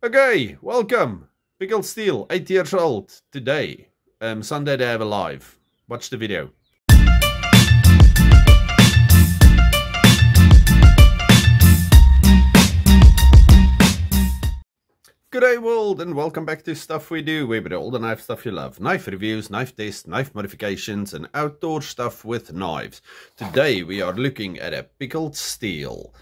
Okay, welcome. Pickled Steel, 8 years old today. Sunday they have a live. Watch the video. Good day world and welcome back to Stuff We Do, where we do all the knife stuff you love. Knife reviews, knife tests, knife modifications and outdoor stuff with knives. Today we are looking at a Pickled Steel.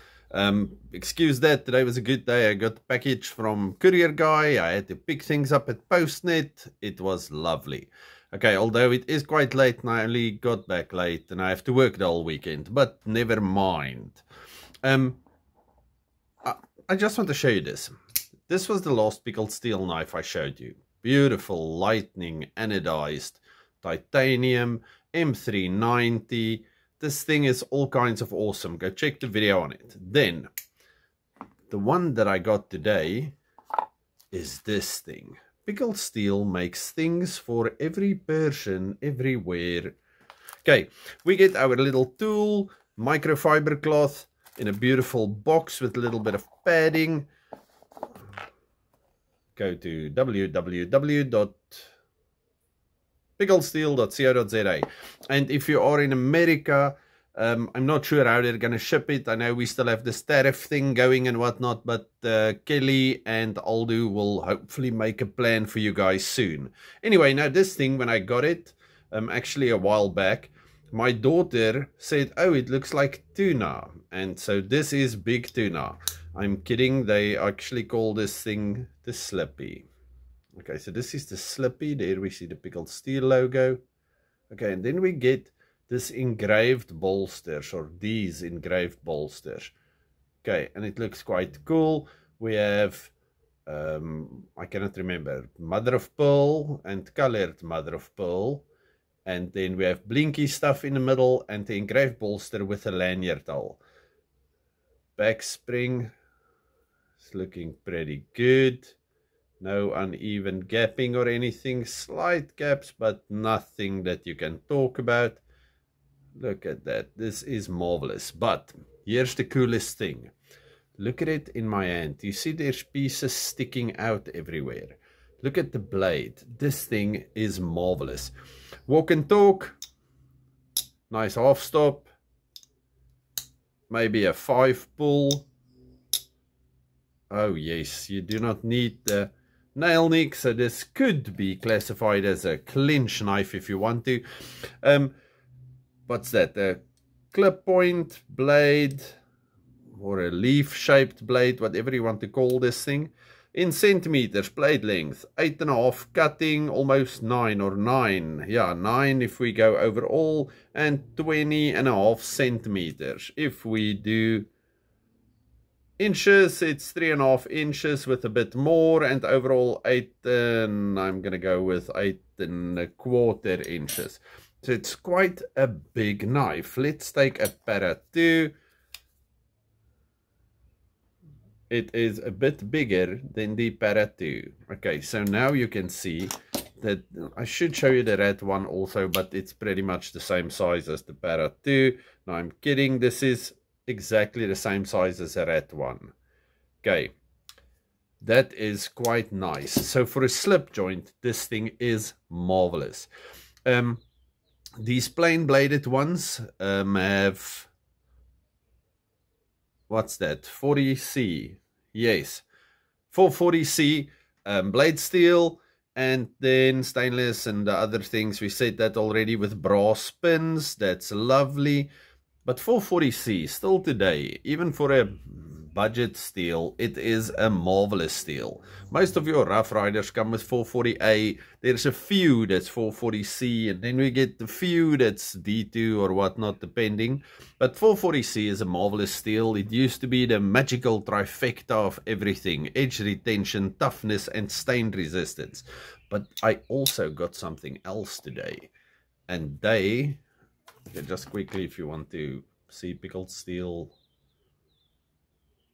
Excuse that, today was a good day. I got the package from courier guy. I had to pick things up at PostNet. It was lovely. Okay, although it is quite late and I only got back late and I have to work the whole weekend, but never mind. I just want to show you this. This was the last Pickled Steel knife I showed you. Beautiful lightning anodized titanium M390. This thing is all kinds of awesome. Go check the video on it. Then, the one that I got today is this thing. Pickled Steel makes things for every person, everywhere. Okay, we get our little tool, microfiber cloth, in a beautiful box with a little bit of padding. Go to www.pickledsteel.co.za, and if you are in America, I'm not sure how they're going to ship it. I know we still have this tariff thing going and whatnot, but Kelly and Aldo will hopefully make a plan for you guys soon. Anyway, now this thing, when I got it, actually a while back, my daughter said, oh, it looks like tuna, and so this is big tuna. I'm kidding, they actually call this thing the Slippy. Okay, so this is the Slippy. There we see the Pickled Steel logo. Okay, and then we get this engraved bolsters, or these engraved bolsters. Okay, and it looks quite cool. We have, I cannot remember, mother of pearl and colored mother of pearl. And then we have blinky stuff in the middle and the engraved bolster with a lanyard hole. Back spring. It's looking pretty good. No uneven gapping or anything. Slight gaps, but nothing that you can talk about. Look at that. This is marvelous. But here's the coolest thing. Look at it in my hand. You see there's pieces sticking out everywhere. Look at the blade. This thing is marvelous. Walk and talk. Nice half stop. Maybe a 5 pull. Oh yes, you do not need the nail nick, so this could be classified as a clinch knife if you want to. What's that? A clip point blade or a leaf shaped blade, whatever you want to call this thing. In centimeters, blade length, 8.5, cutting almost 9 or 9. Yeah, 9 if we go overall, and 20.5 centimeters. If we do inches, it's 3.5 inches with a bit more, and overall 8, and I'm gonna go with 8.25 inches. So it's quite a big knife. Let's take a Para 2. It is a bit bigger than the Para 2. Okay, so now you can see that I should show you the red one also, but it's pretty much the same size as the Para 2. No, I'm kidding. This is exactly the same size as a red one. Okay, that is quite nice. So for a slip joint, this thing is marvelous. These plain bladed ones have, what's that, 40C, yes, 440C blade steel, and then stainless and the other things. We said that already with brass pins. That's lovely. But 440C, still today, even for a budget steel, it is a marvelous steel. Most of your Rough Riders come with 440A. There's a few that's 440C, and then we get the few that's D2 or whatnot, depending. But 440C is a marvelous steel. It used to be the magical trifecta of everything: edge retention, toughness, and stain resistance. But I also got something else today, and they... Okay, just quickly, if you want to see Pickled Steel,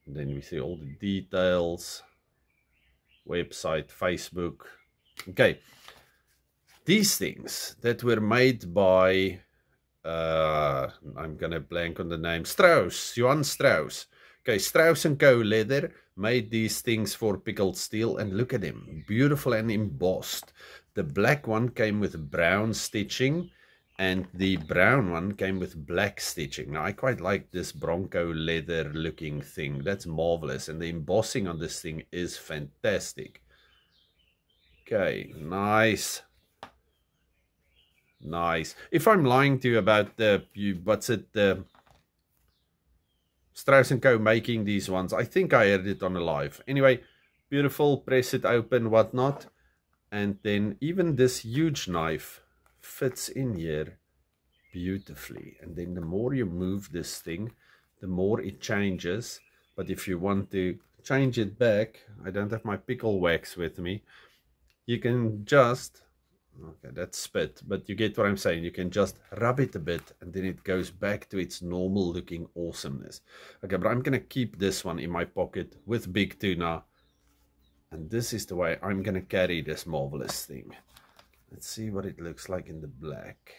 then we see all the details, website, Facebook. Okay, these things that were made by I'm gonna blank on the name, Strauss, Johann Strauss. Okay, Strauss & Co. leather made these things for pickled steel, and look at them, beautiful and embossed. The black one came with brown stitching, and the brown one came with black stitching. Now, I quite like this Bronco leather looking thing. That's marvelous, and the embossing on this thing is fantastic. Okay, nice. Nice. If I'm lying to you about the Strauss & Co. making these ones, I think I heard it on a live. Anyway, beautiful, press it open, whatnot. And then even this huge knife fits in here beautifully. And then the more you move this thing, the more it changes. But if you want to change it back, I don't have my pickle wax with me, you can just... Okay, that's spit, but you get what I'm saying. You can just rub it a bit and then it goes back to its normal looking awesomeness. Okay, but I'm going to keep this one in my pocket with Big Tuna. And this is the way I'm going to carry this marvelous thing. Let's see what it looks like in the black.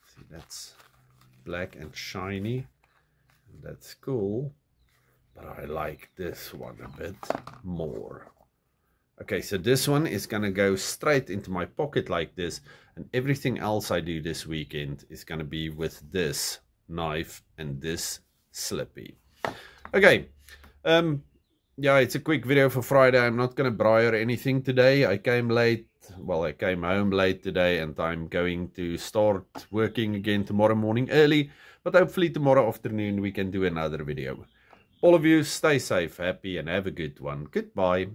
See, that's black and shiny. That's cool. But I like this one a bit more. Okay, so this one is going to go straight into my pocket like this, and everything else I do this weekend is going to be with this knife and this slippy. Okay, yeah, it's a quick video for Friday. I'm not going to braai or anything today. I came late, well, I came home late today, and I'm going to start working again tomorrow morning early, but hopefully tomorrow afternoon we can do another video. All of you, stay safe, happy, and have a good one. Goodbye.